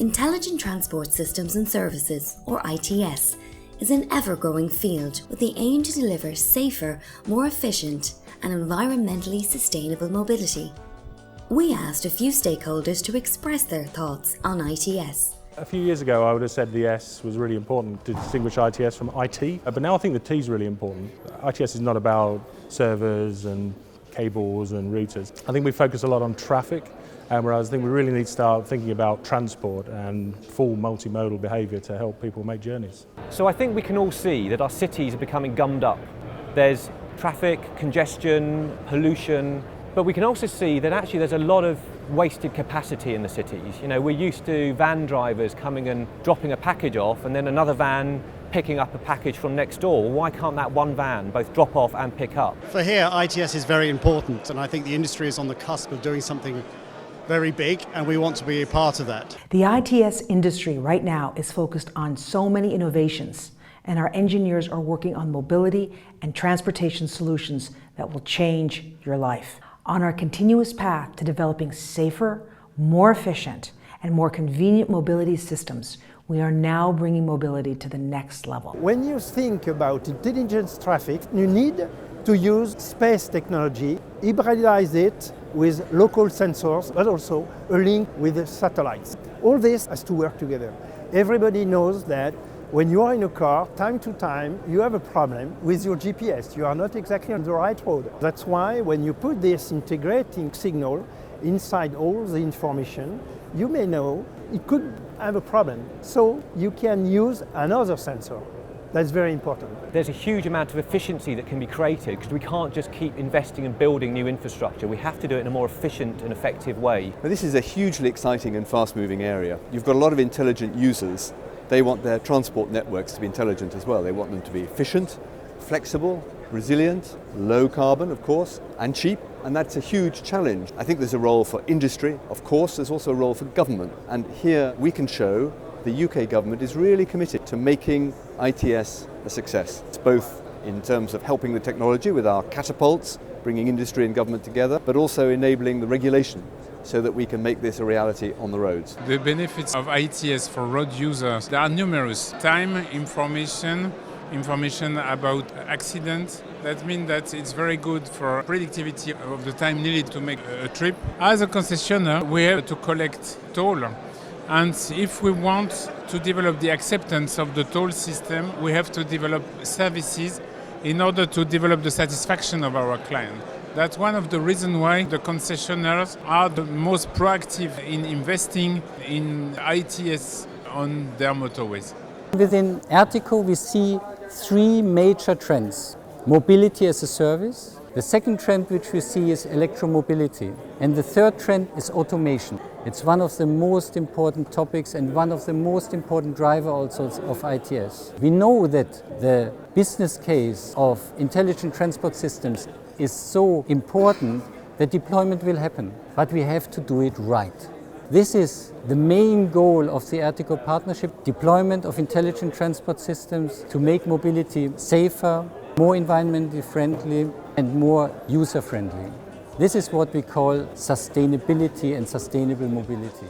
Intelligent Transport Systems and Services, or ITS, is an ever-growing field with the aim to deliver safer, more efficient and environmentally sustainable mobility. We asked a few stakeholders to express their thoughts on ITS. A few years ago I would have said the S was really important to distinguish ITS from IT, but now I think the T is really important. ITS is not about servers and cables and routers. I think we focus a lot on traffic, whereas I think we really need to start thinking about transport and full multimodal behaviour to help people make journeys. So I think we can all see that our cities are becoming gummed up. There's traffic, congestion, pollution, but we can also see that actually there's a lot of wasted capacity in the cities. You know, we're used to van drivers coming and dropping a package off and then another van picking up a package from next door. Well, why can't that one van both drop off and pick up? For here, ITS is very important, and I think the industry is on the cusp of doing something very big, and we want to be a part of that. The ITS industry right now is focused on so many innovations, and our engineers are working on mobility and transportation solutions that will change your life. On our continuous path to developing safer, more efficient, and more convenient mobility systems, we are now bringing mobility to the next level. When you think about intelligent traffic, you need to use space technology, hybridize it with local sensors, but also a link with the satellites. All this has to work together. Everybody knows that when you are in a car, time to time, you have a problem with your GPS. You are not exactly on the right road. That's why when you put this integrating signal inside all the information, you may know it could have a problem. So you can use another sensor. That's very important. There's a huge amount of efficiency that can be created because we can't just keep investing and building new infrastructure. We have to do it in a more efficient and effective way. But this is a hugely exciting and fast-moving area. You've got a lot of intelligent users. They want their transport networks to be intelligent as well. They want them to be efficient, flexible, resilient, low carbon, of course, and cheap. And that's a huge challenge. I think there's a role for industry. Of course, there's also a role for government. And here we can show the UK government is really committed to making ITS a success. It's both in terms of helping the technology with our catapults, bringing industry and government together, but also enabling the regulation so that we can make this a reality on the roads. The benefits of ITS for road users, there are numerous. Time, information about accidents. That means that it's very good for predictivity of the time needed to make a trip. As a concessionaire, we have to collect toll. And if we want to develop the acceptance of the toll system, we have to develop services in order to develop the satisfaction of our client. That's one of the reasons why the concessionaires are the most proactive in investing in ITS on their motorways. Within ERTICO we see three major trends. Mobility as a service. The second trend which we see is electromobility. And the third trend is automation. It's one of the most important topics and one of the most important drivers also of ITS. We know that the business case of intelligent transport systems is so important that deployment will happen, but we have to do it right. This is the main goal of the ERTICO partnership, deployment of intelligent transport systems to make mobility safer, more environmentally friendly and more user-friendly. This is what we call sustainability and sustainable mobility.